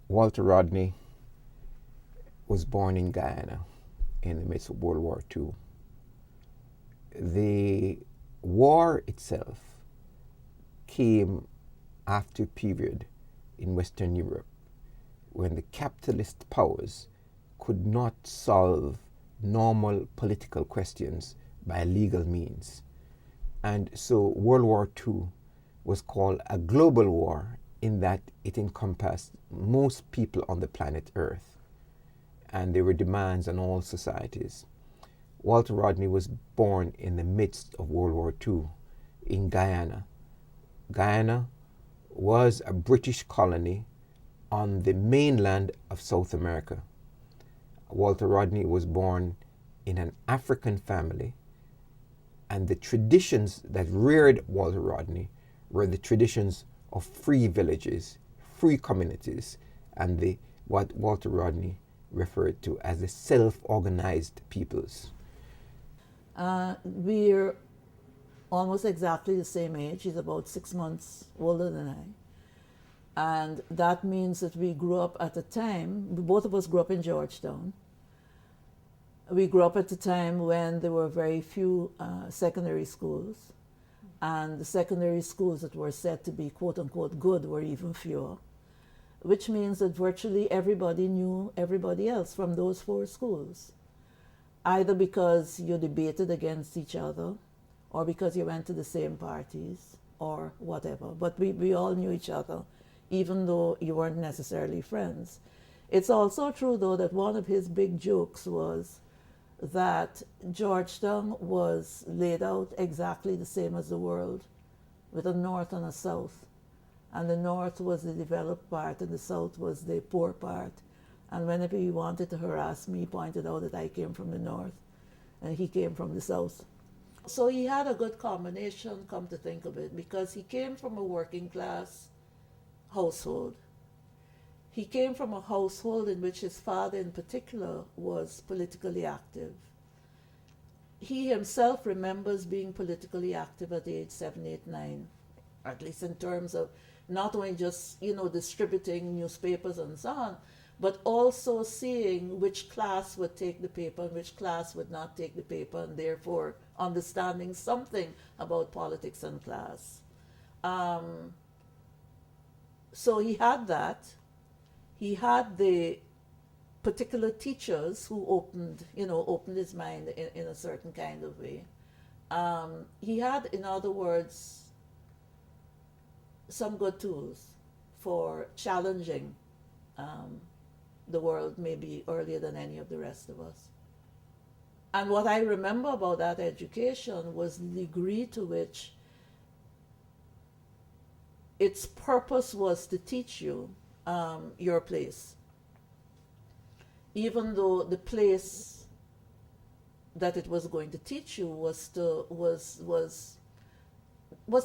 Walter Rodney was born in Guyana in the midst of World War II. The war itself came after a period in Western Europe when the capitalist powers could not solve normal political questions by legal means. And so World War II was called a global war in that it encompassed most people on the planet Earth, and there were demands on all societies. Walter Rodney was born in the midst of World War II in Guyana. Guyana was a British colony on the mainland of South America. Walter Rodney was born in an African family, and the traditions that reared Walter Rodney were the traditions of free villages, free communities, and what Walter Rodney referred to as the self-organized peoples. We're almost exactly the same age. He's about 6 months older than I. And that means that we grew up at a time, both of us grew up in Georgetown. We grew up at a time when there were very few secondary schools. And the secondary schools that were said to be quote unquote good were even fewer, which means that virtually everybody knew everybody else from those 4 schools, either because you debated against each other or because you went to the same parties or whatever. But we all knew each other, even though you weren't necessarily friends. It's also true, though, that one of his big jokes was that Georgetown was laid out exactly the same as the world, with a north and a south. And the north was the developed part and the south was the poor part. And whenever he wanted to harass me, he pointed out that I came from the north and he came from the south. So he had a good combination, come to think of it, because he came from a working class household. He came from a household in which his father in particular was politically active. He himself remembers being politically active at age 7, 8, 9, at least in terms of not only just, distributing newspapers and so on, but also seeing which class would take the paper and which class would not take the paper, and therefore understanding something about politics and class. So he had that. He had the particular teachers who opened his mind in a certain kind of way. He had, in other words, some good tools for challenging the world maybe earlier than any of the rest of us. And what I remember about that education was the degree to which its purpose was to teach you your place, even though the place that it was going to teach you was to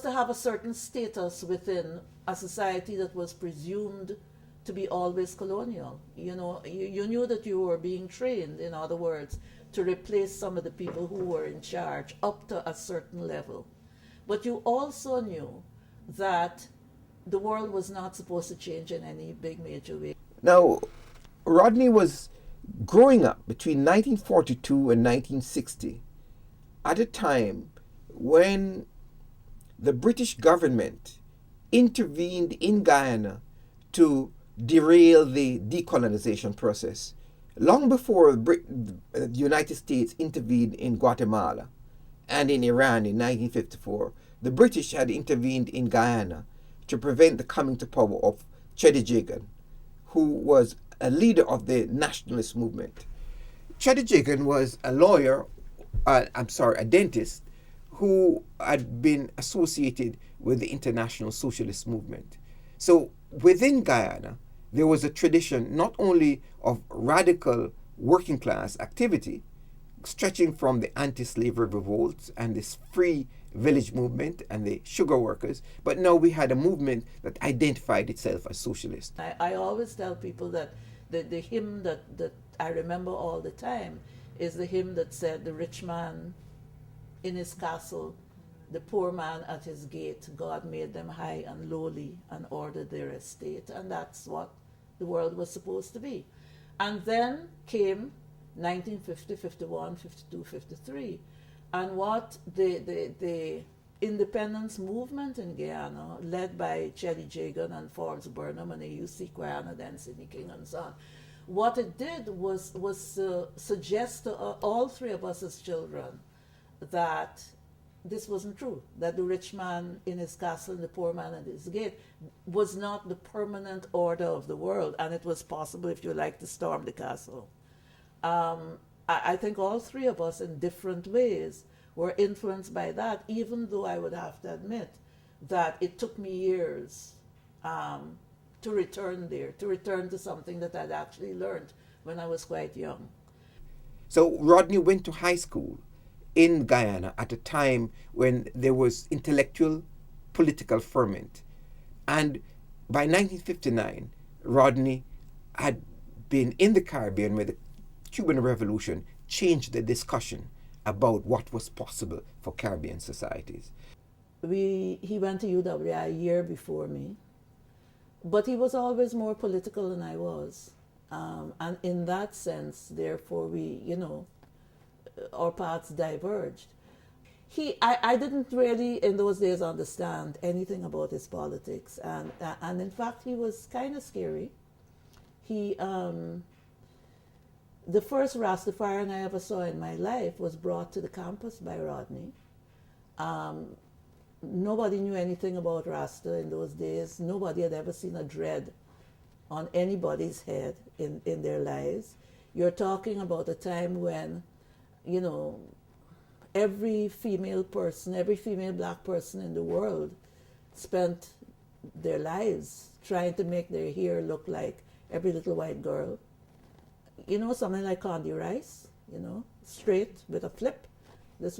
have a certain status within a society that was presumed to be always colonial. You knew that you were being trained, in other words, to replace some of the people who were in charge up to a certain level. But you also knew that the world was not supposed to change in any big major way. Now, Rodney was growing up between 1942 and 1960 at a time when the British government intervened in Guyana to derail the decolonization process, long before the United States intervened in Guatemala and in Iran in 1954. The British had intervened in Guyana to prevent the coming to power of Cheddi Jagan, who was a leader of the nationalist movement. Cheddi Jagan was a lawyer, a dentist, who had been associated with the international socialist movement. So within Guyana, there was a tradition not only of radical working class activity, stretching from the anti-slavery revolts and this free village movement and the sugar workers, but now we had a movement that identified itself as socialist. I always tell people that the hymn that I remember all the time is the hymn that said, "The rich man in his castle, the poor man at his gate, God made them high and lowly and ordered their estate." And that's what the world was supposed to be. And then came 1950, 51, 52, 53. And what the independence movement in Guyana, led by Chelly Jagan and Forbes Burnham and A.U.C. Quayana, then Sidney King and so on, what it did was suggest to all three of us as children that this wasn't true, that the rich man in his castle and the poor man at his gate was not the permanent order of the world, and it was possible, if you like, to storm the castle. I think all three of us, in different ways, were influenced by that, even though I would have to admit that it took me years to return there, to return to something that I'd actually learned when I was quite young. So Rodney went to high school in Guyana at a time when there was intellectual, political ferment. And by 1959, Rodney had been in the Caribbean where the Cuban Revolution changed the discussion about what was possible for Caribbean societies. He went to UWI a year before me, but he was always more political than I was. And in that sense, therefore, our paths diverged. I didn't really, in those days, understand anything about his politics. And in fact, he was kind of scary. The first Rastafarian I ever saw in my life was brought to the campus by Rodney. Nobody knew anything about Rasta in those days. Nobody had ever seen a dread on anybody's head in their lives. You're talking about a time when, every female black person in the world spent their lives trying to make their hair look like every little white girl. Something like Condi Rice, straight with a flip. This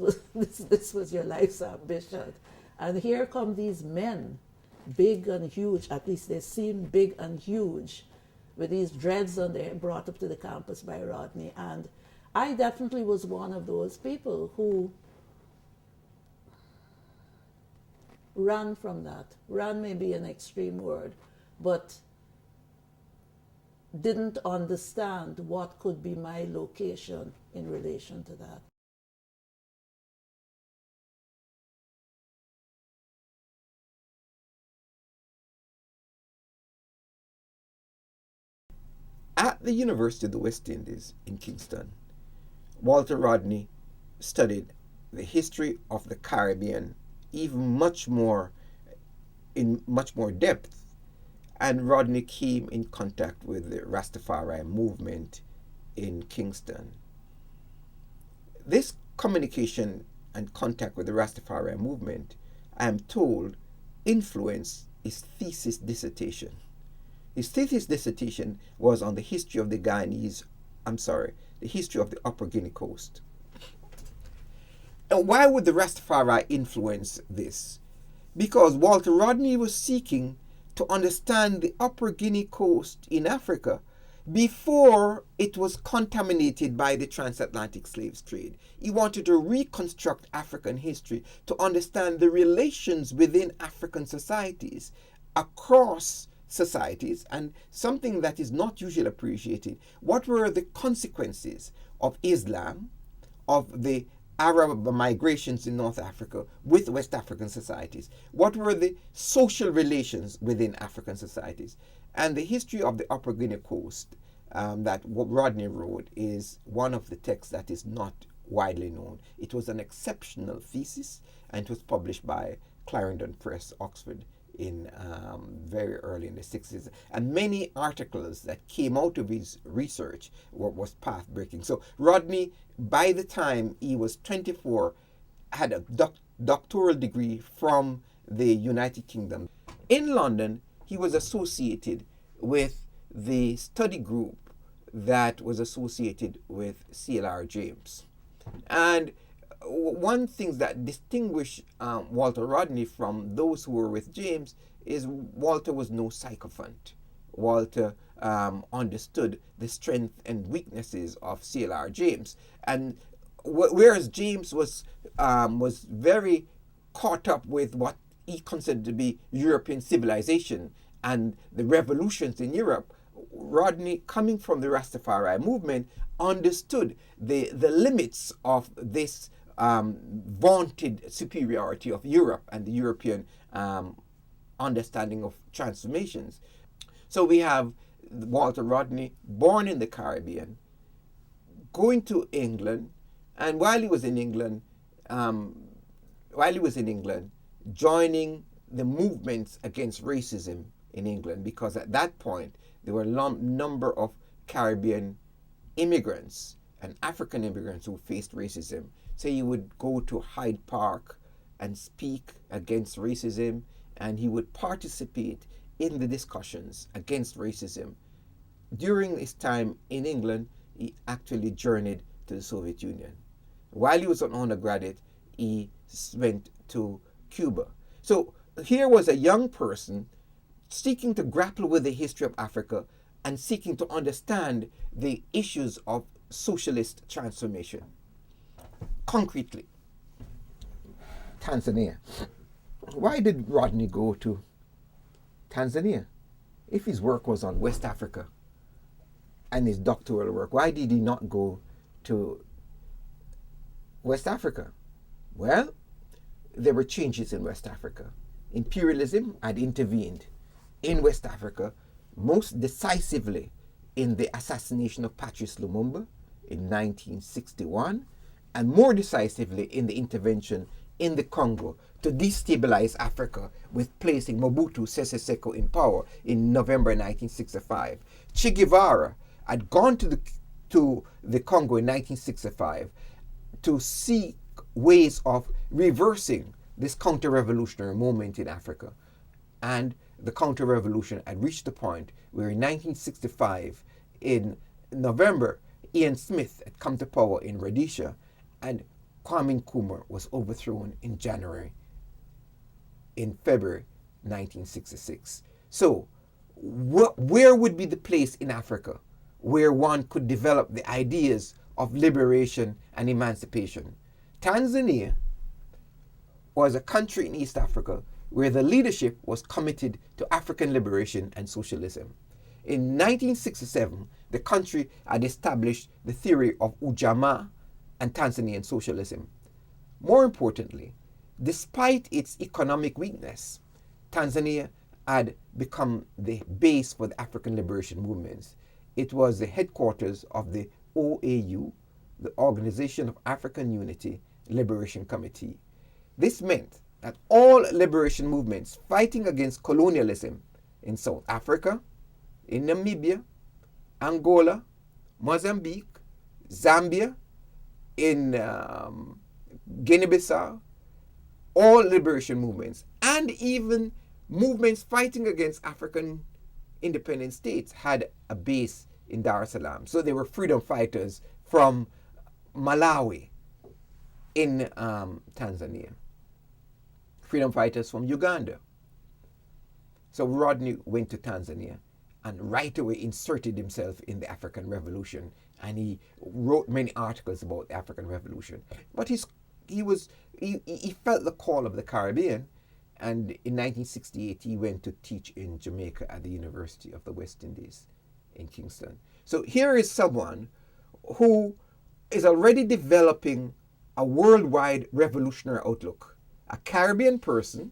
was your life's ambition. And here come these men, big and huge, at least they seem big and huge, with these dreads on their head, brought up to the campus by Rodney. And I definitely was one of those people who ran from that. Ran may be an extreme word, but didn't understand what could be my location in relation to that. At the University of the West Indies in Kingston, Walter Rodney studied the history of the Caribbean in much more depth, and Rodney came in contact with the Rastafari movement in Kingston. This communication and contact with the Rastafari movement, I am told, influenced his thesis dissertation. His thesis dissertation was on the history of the history of the Upper Guinea coast. And why would the Rastafari influence this? Because Walter Rodney was seeking to understand the Upper Guinea coast in Africa before it was contaminated by the transatlantic slave trade. He wanted to reconstruct African history to understand the relations within African societies, across societies, and something that is not usually appreciated. What were the consequences of Islam, of the Arab migrations in North Africa with West African societies? What were the social relations within African societies? And the history of the Upper Guinea coast that Rodney wrote is one of the texts that is not widely known. It was an exceptional thesis, and it was published by Clarendon Press, Oxford, in very early in the 60s, and many articles that came out of his research was path-breaking. So Rodney, by the time he was 24, had a doctoral degree from the United Kingdom. In London, he was associated with the study group that was associated with C.L.R. James. And one thing that distinguished Walter Rodney from those who were with James is Walter was no sycophant. Walter understood the strength and weaknesses of C.L.R. James, and whereas James was very caught up with what he considered to be European civilization and the revolutions in Europe, Rodney, coming from the Rastafari movement, understood the limits of this vaunted superiority of Europe and the European understanding of transformations. So we have Walter Rodney, born in the Caribbean, going to England, and while he was in England, joining the movements against racism in England, because at that point there were a number of Caribbean immigrants and African immigrants who faced racism. So he would go to Hyde Park and speak against racism, and he would participate in the discussions against racism. During his time in England, he actually journeyed to the Soviet Union. While he was an undergraduate, he went to Cuba. So here was a young person seeking to grapple with the history of Africa and seeking to understand the issues of socialist transformation. Concretely, Tanzania. Why did Rodney go to Tanzania? If his work was on West Africa and his doctoral work, why did he not go to West Africa? Well, there were changes in West Africa. Imperialism had intervened in West Africa, most decisively in the assassination of Patrice Lumumba in 1961, and more decisively in the intervention in the Congo to destabilize Africa with placing Mobutu Sese Seko in power in November 1965. Che Guevara had gone to the Congo in 1965 to seek ways of reversing this counter-revolutionary moment in Africa. And the counter-revolution had reached a point where in 1965, in November, Ian Smith had come to power in Rhodesia, and Kwame Nkrumah was overthrown in February 1966. So, where would be the place in Africa where one could develop the ideas of liberation and emancipation? Tanzania was a country in East Africa where the leadership was committed to African liberation and socialism. In 1967, the country had established the theory of Ujamaa and Tanzanian socialism. More importantly, despite its economic weakness, Tanzania had become the base for the African liberation movements. It was the headquarters of the OAU, the Organization of African Unity Liberation Committee. This meant that all liberation movements fighting against colonialism in South Africa, in Namibia, Angola, Mozambique, Zambia, in Guinea-Bissau, all liberation movements, and even movements fighting against African independent states had a base in Dar es Salaam. So they were freedom fighters from Malawi in Tanzania, freedom fighters from Uganda. So Rodney went to Tanzania and right away inserted himself in the African Revolution, and he wrote many articles about the African Revolution. But he felt the call of the Caribbean, and in 1968 he went to teach in Jamaica at the University of the West Indies in Kingston. So here is someone who is already developing a worldwide revolutionary outlook, a Caribbean person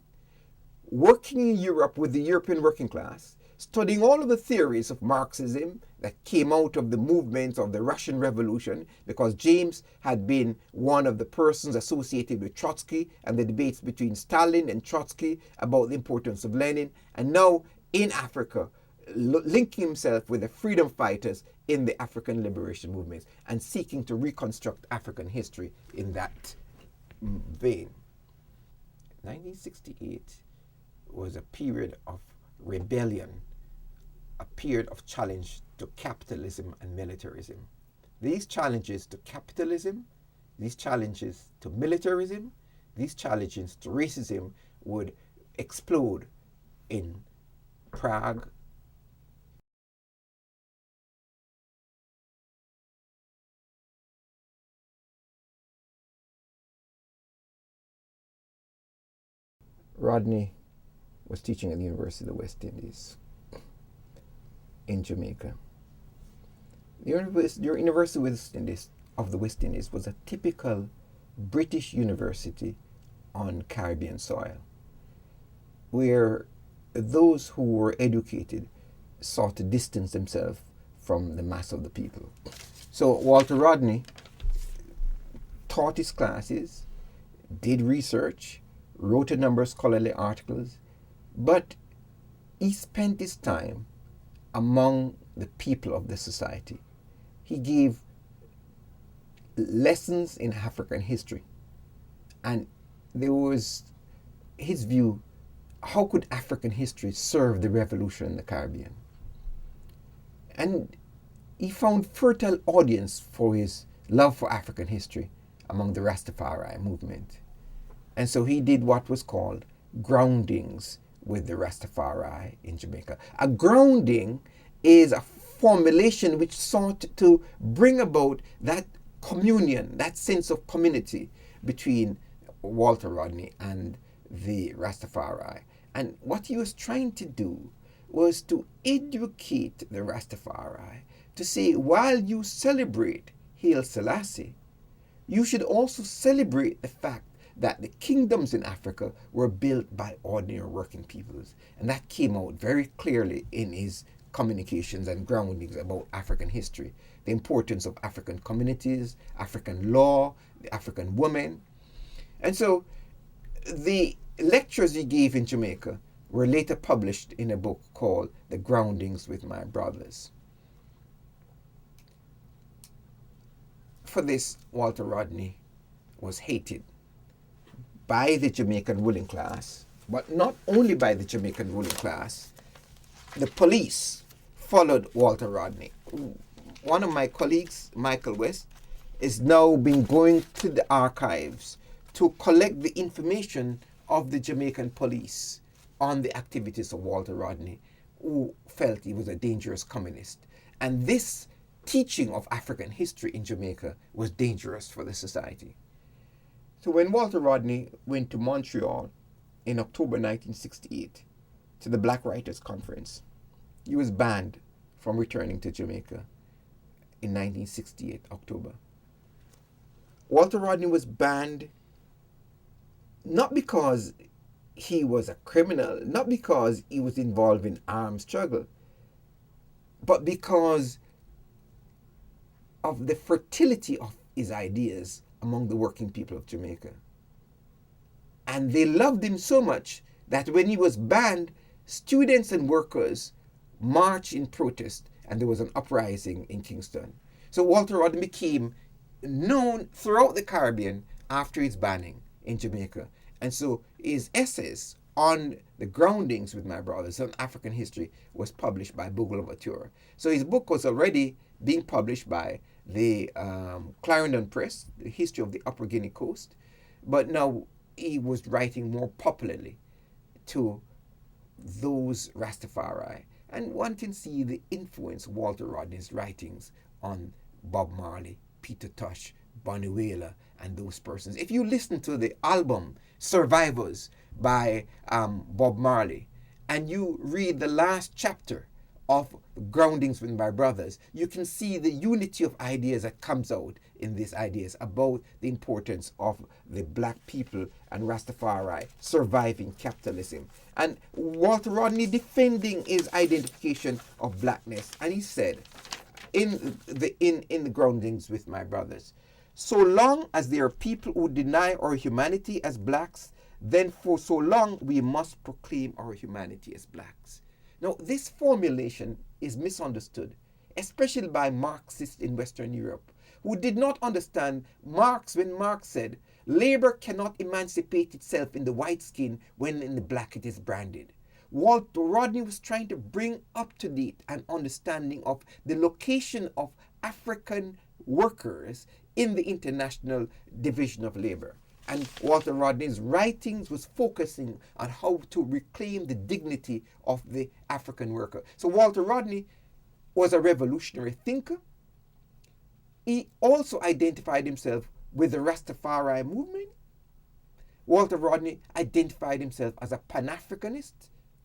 working in Europe with the European working class, studying all of the theories of Marxism that came out of the movements of the Russian Revolution, because James had been one of the persons associated with Trotsky and the debates between Stalin and Trotsky about the importance of Lenin, and now in Africa, linking himself with the freedom fighters in the African liberation movements and seeking to reconstruct African history in that vein. 1968 was a period of rebellion, a period of challenge to capitalism and militarism. These challenges to capitalism, these challenges to militarism, these challenges to racism would explode in Prague, Rodney was teaching at the University of the West Indies in Jamaica. The University of the West Indies was a typical British university on Caribbean soil, where those who were educated sought to distance themselves from the mass of the people. So Walter Rodney taught his classes, did research, wrote a number of scholarly articles, but he spent his time among the people of the society. He gave lessons in African history, and there was his view, how could African history serve the revolution in the Caribbean? And he found fertile audience for his love for African history among the Rastafari movement. And so he did what was called groundings with the Rastafari in Jamaica. A grounding is a formulation which sought to bring about that communion, that sense of community between Walter Rodney and the Rastafari. And what he was trying to do was to educate the Rastafari to say, while you celebrate Haile Selassie, you should also celebrate the fact that the kingdoms in Africa were built by ordinary working peoples. And that came out very clearly in his communications and groundings about African history, the importance of African communities, African law, the African woman. And so the lectures he gave in Jamaica were later published in a book called The Groundings with My Brothers. For this, Walter Rodney was hated by the Jamaican ruling class, but not only by the Jamaican ruling class. The police followed Walter Rodney. One of my colleagues, Michael West, is now been going to the archives to collect the information of the Jamaican police on the activities of Walter Rodney, who felt he was a dangerous communist. And this teaching of African history in Jamaica was dangerous for the society. So when Walter Rodney went to Montreal in October 1968 to the Black Writers Conference, he was banned from returning to Jamaica in 1968, October. Walter Rodney was banned not because he was a criminal, not because he was involved in armed struggle, but because of the fertility of his ideas among the working people of Jamaica. And they loved him so much that when he was banned, students and workers marched in protest, and there was an uprising in Kingston. So Walter Rodney became known throughout the Caribbean after his banning in Jamaica. And so his essays on the groundings with my brothers on African history was published by Bogle Vature. So his book was already being published by the Clarendon Press, The History of the Upper Guinea Coast, but now he was writing more popularly to those Rastafari, and one can see the influence of Walter Rodney's writings on Bob Marley, Peter Tosh, Bonnie Whaler, and those persons. If you listen to the album Survivors by Bob Marley, and you read the last chapter of Groundings with My Brothers, you can see the unity of ideas that comes out in these ideas about the importance of the black people and Rastafari surviving capitalism. And Walter Rodney defending his identification of blackness, and he said in the Groundings with My Brothers, so long as there are people who deny our humanity as blacks, then for so long we must proclaim our humanity as blacks. Now, this formulation is misunderstood, especially by Marxists in Western Europe, who did not understand Marx when Marx said, labor cannot emancipate itself in the white skin when in the black it is branded. Walter Rodney was trying to bring up to date an understanding of the location of African workers in the international division of labor. And Walter Rodney's writings was focusing on how to reclaim the dignity of the African worker. So Walter Rodney was a revolutionary thinker. He also identified himself with the Rastafari movement. Walter Rodney identified himself as a Pan-Africanist,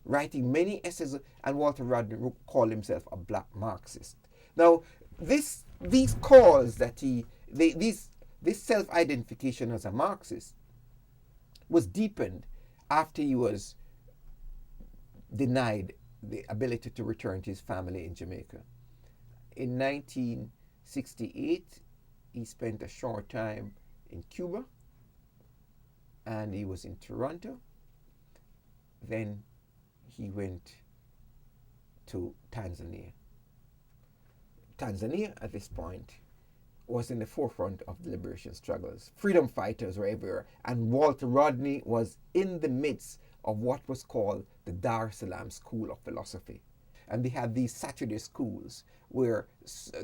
writing many essays, and Walter Rodney called himself a black Marxist. Now, these calls that this self-identification as a Marxist was deepened after he was denied the ability to return to his family in Jamaica. In 1968, he spent a short time in Cuba, and he was in Toronto. Then he went to Tanzania. Tanzania, at this point, was in the forefront of the liberation struggles. Freedom fighters were everywhere, and Walter Rodney was in the midst of what was called the Dar es Salaam School of Philosophy. And they had these Saturday schools where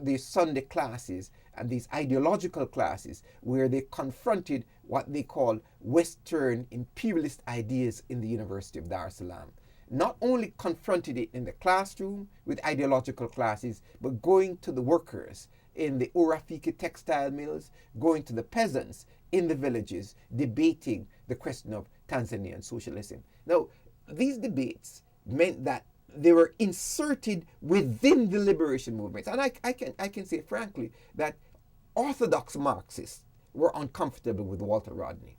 these Sunday classes and these ideological classes where they confronted what they call Western imperialist ideas in the University of Dar es Salaam. Not only confronted it in the classroom with ideological classes, but going to the workers in the Urafiki textile mills, going to the peasants in the villages, debating the question of Tanzanian socialism. Now, these debates meant that they were inserted within the liberation movement. And I can say frankly that orthodox Marxists were uncomfortable with Walter Rodney.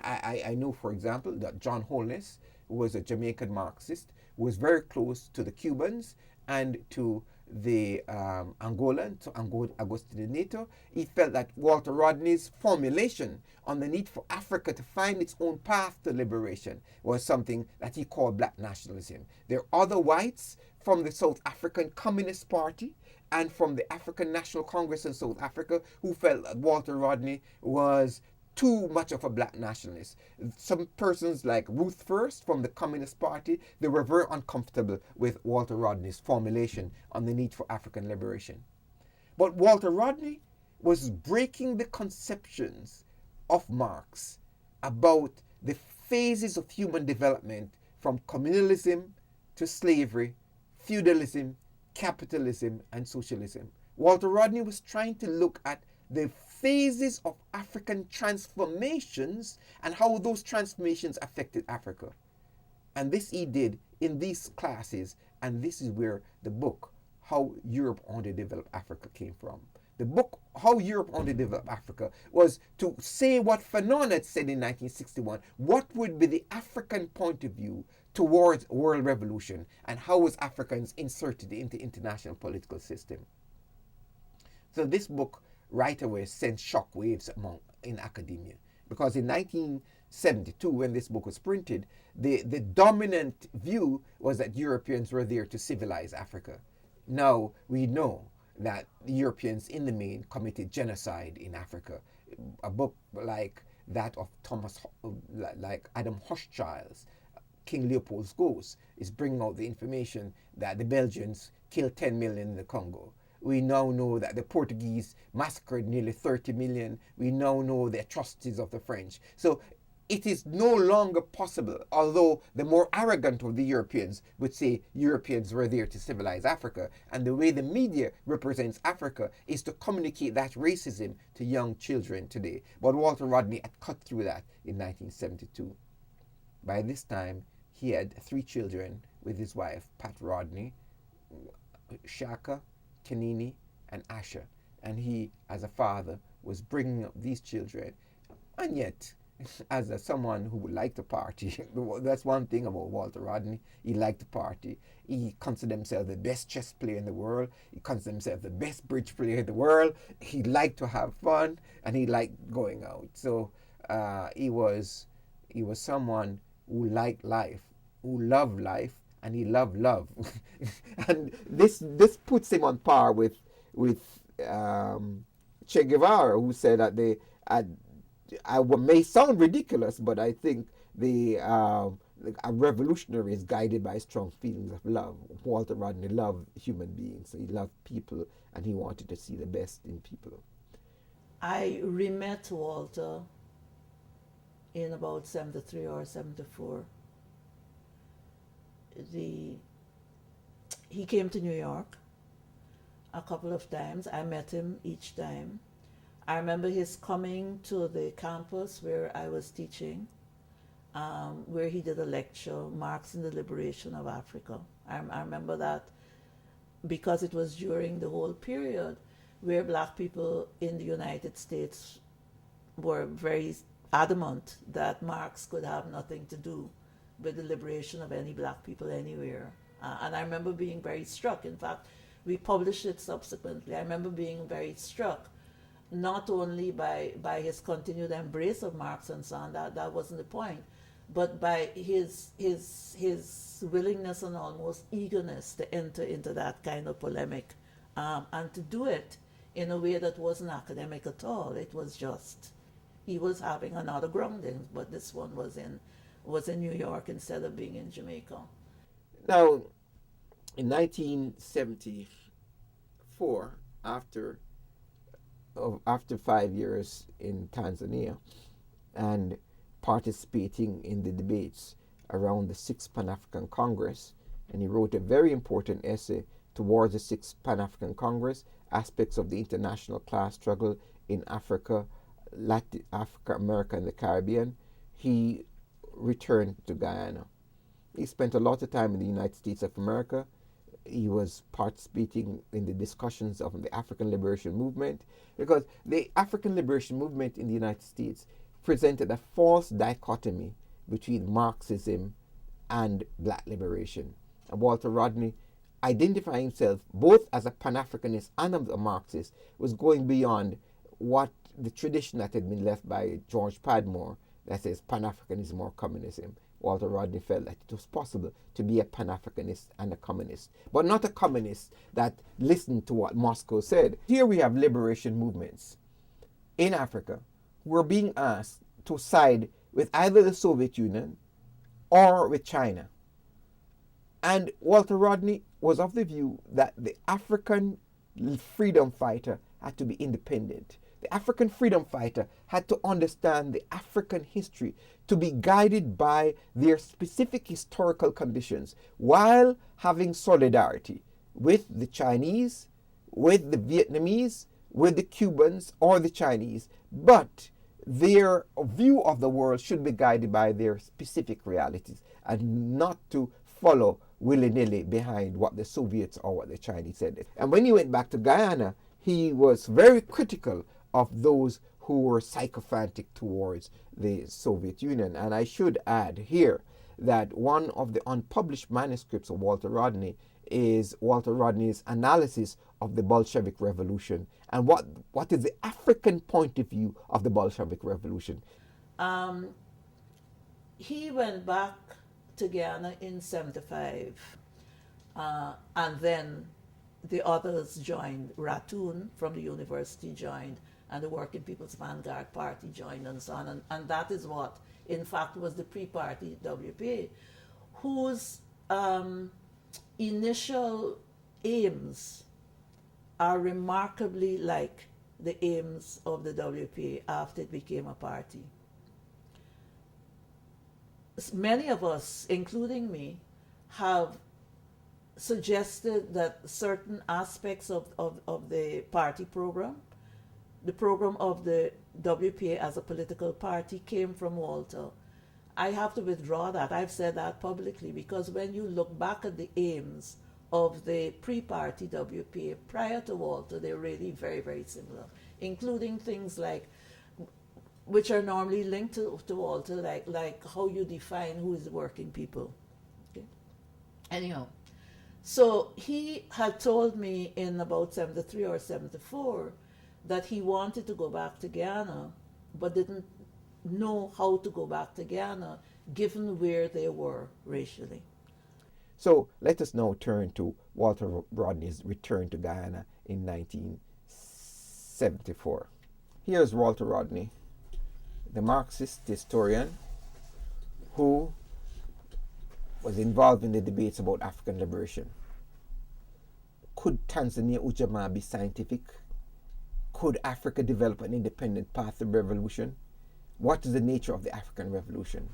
I know, for example, that John Holness, who was a Jamaican Marxist, was very close to the Cubans and to the Angolan, to Agostinho Neto. He felt that Walter Rodney's formulation on the need for Africa to find its own path to liberation was something that he called black nationalism. There are other whites from the South African Communist Party and from the African National Congress in South Africa who felt that Walter Rodney was too much of a black nationalist. Some persons like Ruth First from the Communist Party, they were very uncomfortable with Walter Rodney's formulation on the need for African liberation. But Walter Rodney was breaking the conceptions of Marx about the phases of human development from communalism to slavery, feudalism, capitalism, and socialism. Walter Rodney was trying to look at the phases of African transformations and how those transformations affected Africa. And this he did in these classes, and this is where the book, How Europe Underdeveloped Africa, came from. The book, How Europe Underdeveloped Africa, was to say what Fanon had said in 1961. What would be the African point of view towards world revolution, and how was Africans inserted into the international political system? So this book right away sent shockwaves in academia, because in 1972, when this book was printed, the dominant view was that Europeans were there to civilize Africa. Now we know that the Europeans in the main committed genocide in Africa. A book like that of like Adam Hochschild's King Leopold's Ghost is bringing out the information that the Belgians killed 10 million in the Congo. We now know that the Portuguese massacred nearly 30 million. We now know the atrocities of the French. So it is no longer possible, although the more arrogant of the Europeans would say Europeans were there to civilize Africa. And the way the media represents Africa is to communicate that racism to young children today. But Walter Rodney had cut through that in 1972. By this time, he had 3 children with his wife, Pat Rodney, Shaka, Kanini, and Asha. And he, as a father, was bringing up these children. And yet, as someone who would like to party, that's one thing about Walter Rodney. He liked to party. He considered himself the best chess player in the world. He considered himself the best bridge player in the world. He liked to have fun, and he liked going out. So he was someone who liked life, who loved life, and he loved love. And this puts him on par with Che Guevara, who said that I may sound ridiculous, but I think a revolutionary is guided by strong feelings of love. Walter Rodney loved human beings. So he loved people, and he wanted to see the best in people. I re-met Walter in about 73 or 74. He came to New York a couple of times. I met him each time. I remember his coming to the campus where I was teaching, where he did a lecture, Marx and the Liberation of Africa. I remember that because it was during the whole period where black people in the United States were very adamant that Marx could have nothing to do with the liberation of any black people anywhere. And I remember being very struck. In fact, we published it subsequently. I remember being very struck, not only by his continued embrace of Marx and so on, that wasn't the point, but by his willingness and almost eagerness to enter into that kind of polemic, and to do it in a way that wasn't academic at all. It was just, he was having another grounding, but this one was in New York instead of being in Jamaica. Now, in 1974, after 5 years in Tanzania and participating in the debates around the Sixth Pan-African Congress, and he wrote a very important essay towards the Sixth Pan-African Congress, Aspects of the International Class Struggle in Africa, Africa, America, and the Caribbean. He returned to Guyana. He spent a lot of time in the United States of America. He was participating in the discussions of the African Liberation Movement, because the African Liberation Movement in the United States presented a false dichotomy between Marxism and black liberation. And Walter Rodney, identifying himself both as a Pan-Africanist and a Marxist, was going beyond what the tradition that had been left by George Padmore, that says Pan-Africanism or communism. Walter Rodney felt that it was possible to be a Pan-Africanist and a communist, but not a communist that listened to what Moscow said. Here we have liberation movements in Africa who are being asked to side with either the Soviet Union or with China. And Walter Rodney was of the view that the African freedom fighter had to be independent. The African freedom fighter had to understand the African history, to be guided by their specific historical conditions, while having solidarity with the Chinese, with the Vietnamese, with the Cubans or the Chinese. But their view of the world should be guided by their specific realities, and not to follow willy-nilly behind what the Soviets or what the Chinese said. And when he went back to Guyana, he was very critical of those who were sycophantic towards the Soviet Union. And I should add here that one of the unpublished manuscripts of Walter Rodney is Walter Rodney's analysis of the Bolshevik Revolution and what is the African point of view of the Bolshevik Revolution. He went back to Guyana in 75, and then the others joined. Ratoon from the university joined, and the Working People's Vanguard Party joined, and so on. And that is what, in fact, was the pre-party WPA, whose initial aims are remarkably like the aims of the WPA after it became a party. Many of us, including me, have suggested that certain aspects of the party program, the program of the WPA as a political party, came from Walter. I have to withdraw that. I've said that publicly, because when you look back at the aims of the pre-party WPA prior to Walter, they're really very, very similar, including things like, which are normally linked to Walter, like how you define who is working people. Okay? Anyhow, so he had told me in about 73 or 74 that he wanted to go back to Guyana, but didn't know how to go back to Guyana given where they were racially. So let us now turn to Walter Rodney's return to Guyana in 1974. Here's Walter Rodney, the Marxist historian who was involved in the debates about African liberation. Could Tanzania Ujamaa be scientific? Could Africa develop an independent path to revolution? What is the nature of the African Revolution?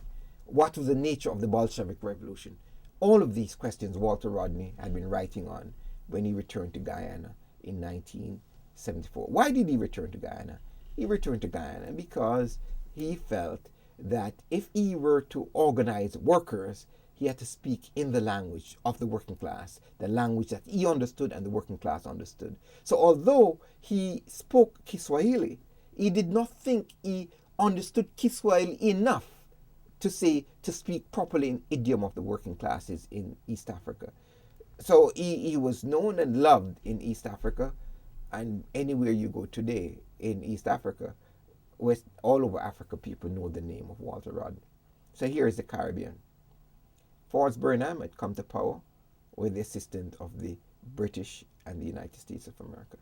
What was the nature of the Bolshevik Revolution? All of these questions Walter Rodney had been writing on when he returned to Guyana in 1974. Why did he return to Guyana? He returned to Guyana because he felt that if he were to organize workers he had to speak in the language of the working class, the language that he understood and the working class understood. So although he spoke Kiswahili, he did not think he understood Kiswahili enough to speak properly in idiom of the working classes in East Africa. So he was known and loved in East Africa, and anywhere you go today in East Africa, all over Africa, people know the name of Walter Rodney. So here is the Caribbean. Forbes Burnham had come to power with the assistance of the British and the United States of America.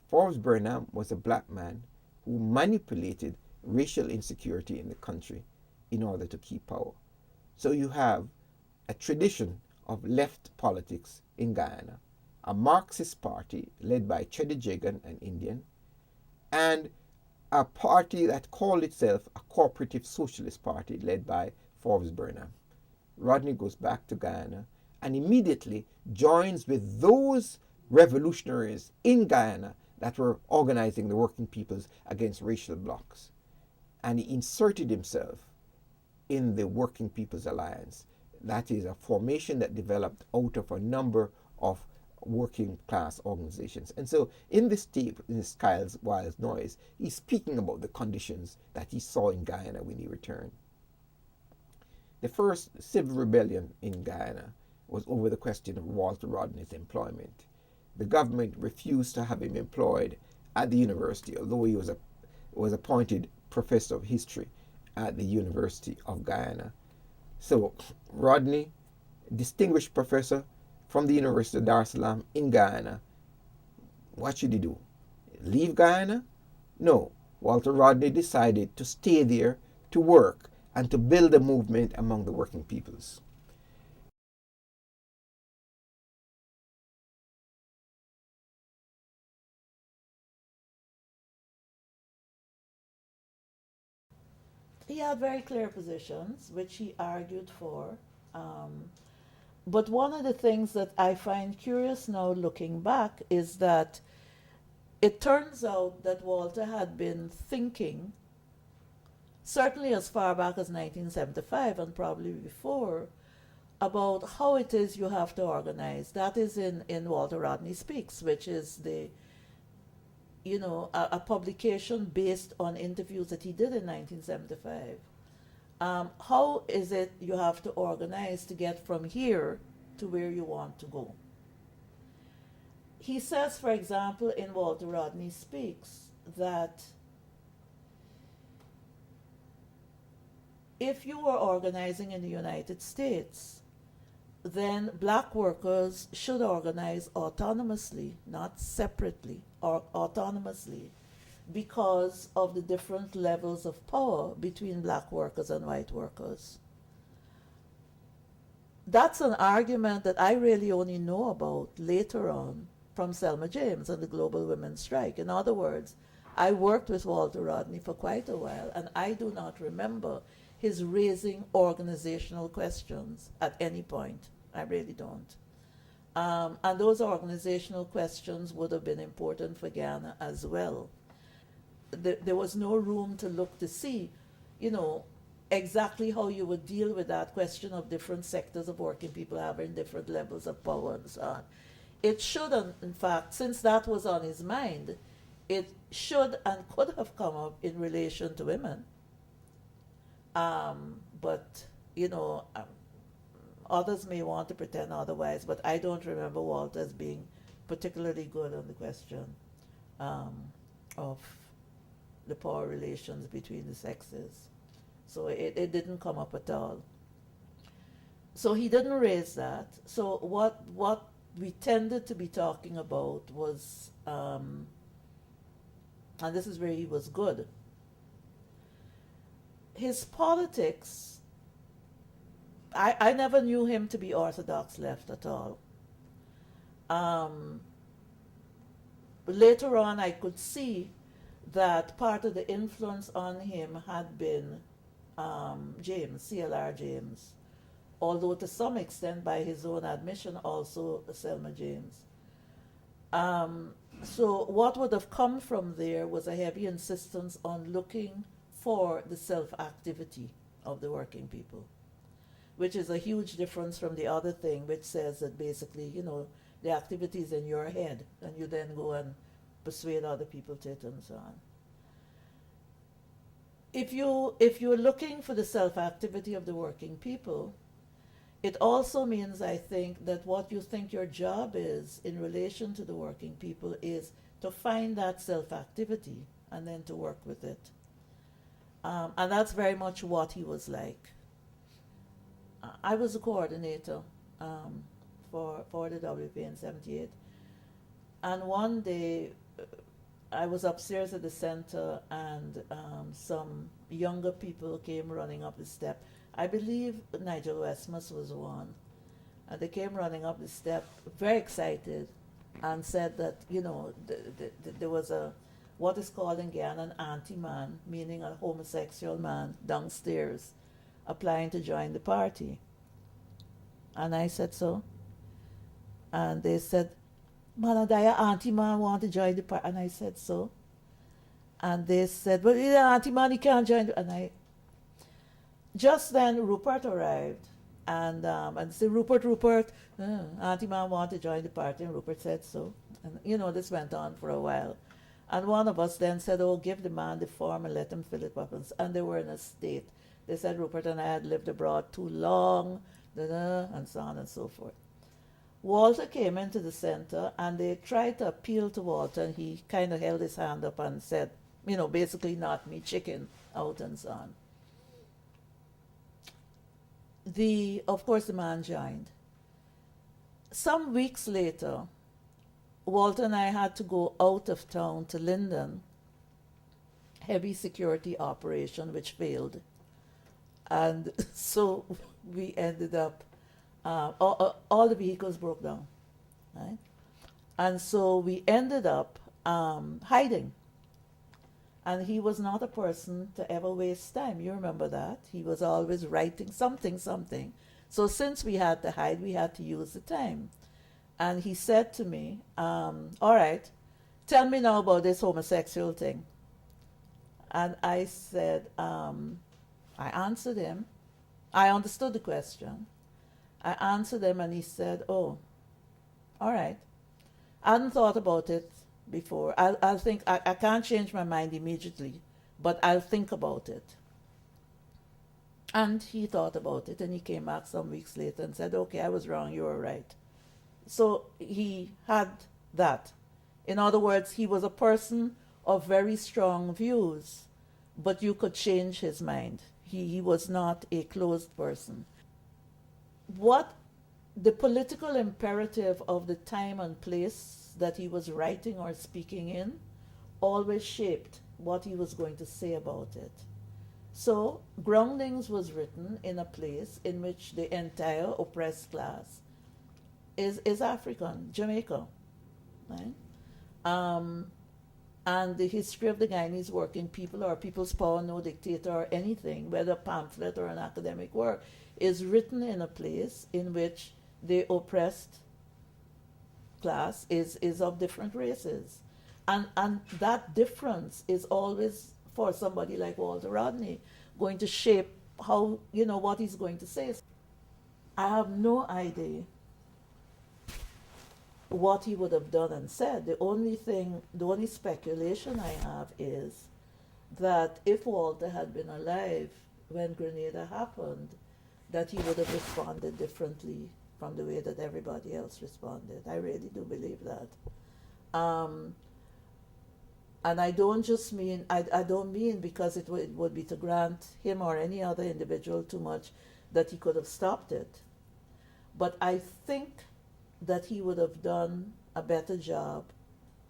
Forbes Burnham was a black man who manipulated racial insecurity in the country in order to keep power. So you have a tradition of left politics in Guyana, a Marxist party led by Cheddi Jagan, an Indian, and a party that called itself a cooperative socialist party led by Forbes Burnham. Rodney goes back to Guyana and immediately joins with those revolutionaries in Guyana that were organizing the working peoples against racial blocs. And he inserted himself in the Working People's Alliance. That is a formation that developed out of a number of working class organizations. And so in this tape, in this Kyle's Wild Noise, he's speaking about the conditions that he saw in Guyana when he returned. The first civil rebellion in Guyana was over the question of Walter Rodney's employment. The government refused to have him employed at the university, although he was appointed professor of history at the University of Guyana. So Rodney, distinguished professor from the University of Dar es Salaam in Guyana, what should he do? Leave Guyana? No. Walter Rodney decided to stay there, to work, and to build a movement among the working peoples. He had very clear positions, which he argued for. Um, but one of the things that I find curious now looking back is that it turns out that Walter had been thinking, certainly as far back as 1975 and probably before, about how it is you have to organize. That is in Walter Rodney Speaks, which is a publication based on interviews that he did in 1975. How is it you have to organize to get from here to where you want to go? He says, for example, in Walter Rodney Speaks, that if you were organizing in the United States, then black workers should organize autonomously, not separately, or autonomously, because of the different levels of power between black workers and white workers. That's an argument that I really only know about later on from Selma James and the Global Women's Strike. In other words, I worked with Walter Rodney for quite a while, and I do not remember his raising organizational questions at any point. I really don't. And those organizational questions would have been important for Ghana as well. There was no room to look to see, exactly how you would deal with that question of different sectors of working people having different levels of power and so on. It should, in fact, since that was on his mind, it should and could have come up in relation to women. But, others may want to pretend otherwise, but I don't remember Walter as being particularly good on the question of the power relations between the sexes. So it didn't come up at all. So he didn't raise that. So what we tended to be talking about was, and this is where he was good, his politics. I never knew him to be orthodox left at all. Later on, I could see that part of the influence on him had been James, CLR James, although to some extent, by his own admission, also Selma James. So what would have come from there was a heavy insistence on looking for the self-activity of the working people, which is a huge difference from the other thing, which says that basically, you know, the activity is in your head, and you then go and persuade other people to it and so on. If you're looking for the self-activity of the working people, it also means, I think, that what you think your job is in relation to the working people is to find that self-activity and then to work with it. And that's very much what he was like. I was a coordinator for the WP in 78. And one day, I was upstairs at the center, and some younger people came running up the step. I believe Nigel Westmus was one. And they came running up the step, very excited, and said that, you know, there was what is called in Guyana an anti-man, meaning a homosexual man downstairs, applying to join the party. And I said so. And they said, "Man, Andaiye anti-man want to join the party." And I said so. And they said, "But the anti-man, he can't join." And I, just then Rupert arrived, and said, Rupert, anti-man want to join the party." And Rupert said so. And, you know, this went on for a while. And one of us then said, "Oh, give the man the form and let him fill it up." And they were in a state. They said Rupert and I had lived abroad too long, and so on and so forth. Walter came into the center, and they tried to appeal to Walter, and he kind of held his hand up and said, you know, basically knocked me chicken out and so on. Of course, the man joined. Some weeks later, Walter and I had to go out of town to Linden, heavy security operation, which failed. And so we ended up, all the vehicles broke down, right? And so we ended up hiding. And he was not a person to ever waste time. You remember that. He was always writing something. So since we had to hide, we had to use the time. And he said to me, "All right, tell me now about this homosexual thing." And I said, I answered him. I understood the question. I answered him, and he said, "Oh, all right. I hadn't thought about it before. I'll think. I can't change my mind immediately, but I'll think about it." And he thought about it, and he came back some weeks later and said, "Okay, I was wrong. You were right." So he had that. In other words, he was a person of very strong views, but you could change his mind. He was not a closed person. What the political imperative of the time and place that he was writing or speaking in always shaped what he was going to say about it. So Groundings was written in a place in which the entire oppressed class is African, Jamaica, right? And the history of the Guyanese working people, or People's Power, No Dictator, or anything, whether a pamphlet or an academic work, is written in a place in which the oppressed class is of different races. And that difference is always, for somebody like Walter Rodney, going to shape how, you know, what he's going to say. I have no idea what he would have done and said. The only speculation I have is that if Walter had been alive when Grenada happened, that he would have responded differently from the way that everybody else responded. I really do believe that. And I don't just mean, I don't mean because it would be to grant him or any other individual too much that he could have stopped it. But I think that he would have done a better job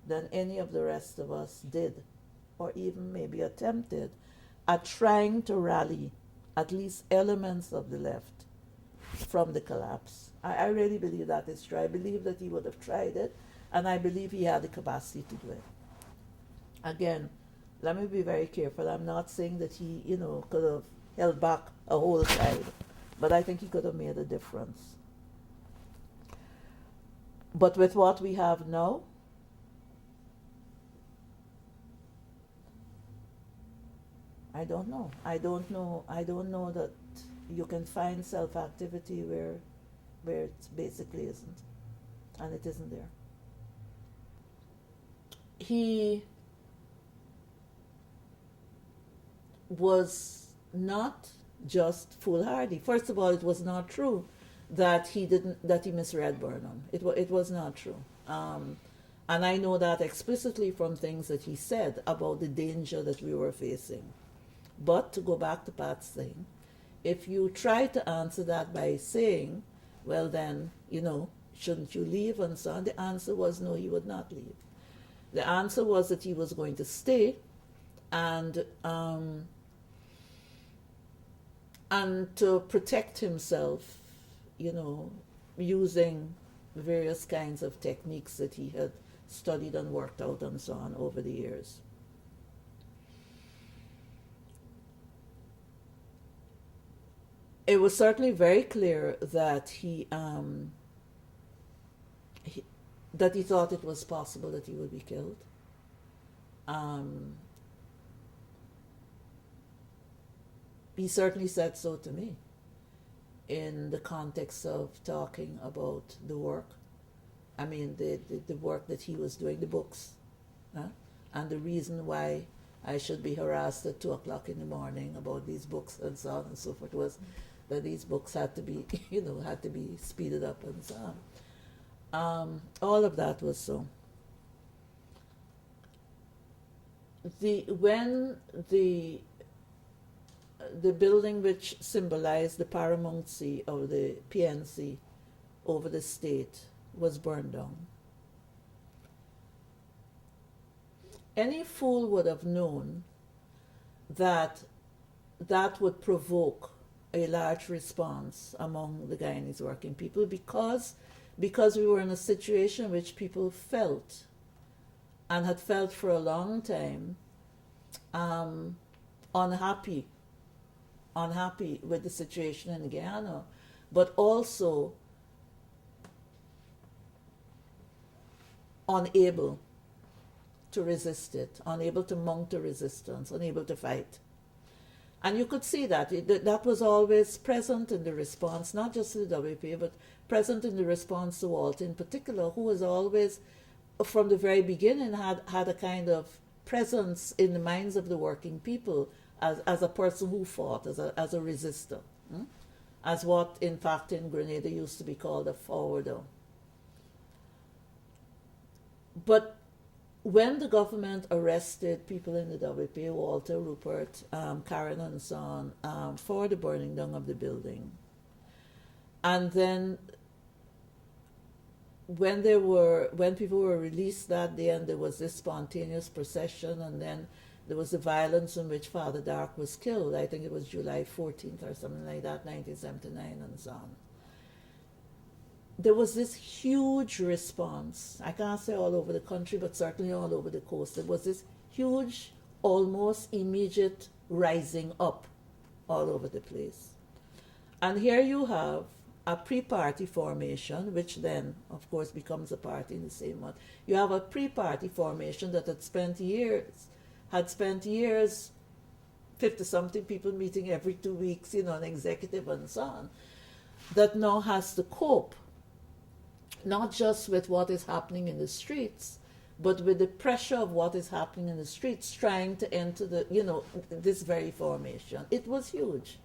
than any of the rest of us did, or even maybe attempted, at trying to rally at least elements of the left from the collapse. I really believe that is true. I believe that he would have tried it, and I believe he had the capacity to do it. Again, let me be very careful. I'm not saying that he, you know, could have held back a whole side, but I think he could have made a difference. But with what we have now, I don't know. I don't know that, you can find self-activity where it basically isn't, and it isn't there. He was not just foolhardy. First of all, it was not true that he misread Burnham. It was not true. And I know that explicitly from things that he said about the danger that we were facing. But to go back to Pat's thing, if you try to answer that by saying, well then, shouldn't you leave and so on, the answer was no, he would not leave. The answer was that he was going to stay and to protect himself, using various kinds of techniques that he had studied and worked out and so on over the years. It was certainly very clear that he thought it was possible that he would be killed. He certainly said so to me in the context of talking about the work. I mean, the work that he was doing, the books, and the reason why I should be harassed at 2 o'clock in the morning about these books and so on and so forth was that these books had to be, had to be speeded up and so on. All of that was so. When the building which symbolized the paramountcy of the PNC over the state was burned down, any fool would have known that that would provoke a large response among the Guyanese working people because we were in a situation which people felt and had felt for a long time unhappy with the situation in Guyana, but also unable to resist it, unable to mount a resistance, unable to fight. And you could see that. That was always present in the response, not just to the WPA, but present in the response to Walter in particular, who was always, from the very beginning, had a kind of presence in the minds of the working people as a person who fought, as a resistor, as what, in fact, in Grenada used to be called a forwarder. But when the government arrested people in the WPA, Walter, Rupert, Karen and so on, for the burning down of the building, and then when people were released that day and there was this spontaneous procession, and then there was the violence in which Father Dark was killed, I think it was July 14th or something like that, 1979 and so on. There was this huge response. I can't say all over the country, but certainly all over the coast. There was this huge, almost immediate rising up all over the place. And here you have a pre-party formation, which then, of course, becomes a party in the same month. You have a pre-party formation that had spent years, 50-something people meeting every 2 weeks, an executive and so on, that now has to cope not just with what is happening in the streets, but with the pressure of what is happening in the streets, trying to enter this very formation. It was huge.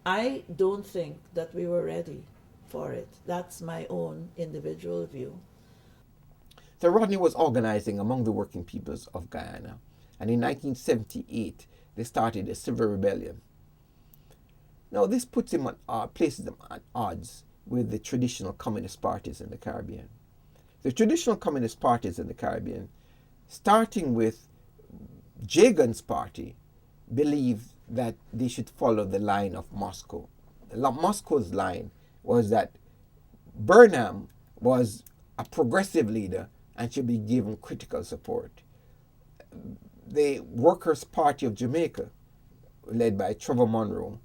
I don't think that we were ready for it. That's my own individual view. So Rodney was organizing among the working peoples of Guyana, and in 1978 they started a civil rebellion. Now this puts him places them at odds with the traditional communist parties in the Caribbean. The traditional communist parties in the Caribbean, starting with Jagan's party, believed that they should follow the line of Moscow. Moscow's line was that Burnham was a progressive leader and should be given critical support. The Workers' Party of Jamaica, led by Trevor Monroe,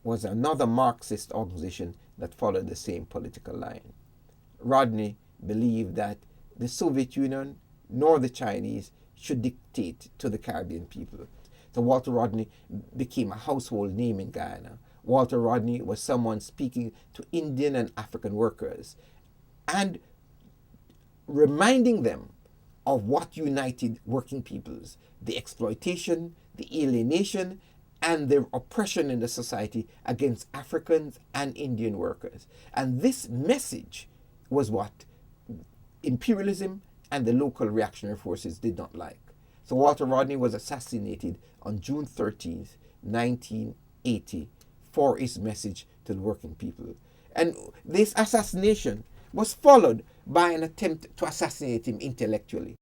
was another Marxist organization that followed the same political line. Rodney believed that the Soviet Union nor the Chinese should dictate to the Caribbean people. So Walter Rodney became a household name in Guyana, Walter Rodney was someone speaking to Indian and African workers and reminding them of what united working peoples: the exploitation, the alienation, and the oppression in the society against Africans and Indian workers. And this message was what imperialism and the local reactionary forces did not like. So Walter Rodney was assassinated on June 13th, 1980, for his message to the working people. And this assassination was followed by an attempt to assassinate him intellectually.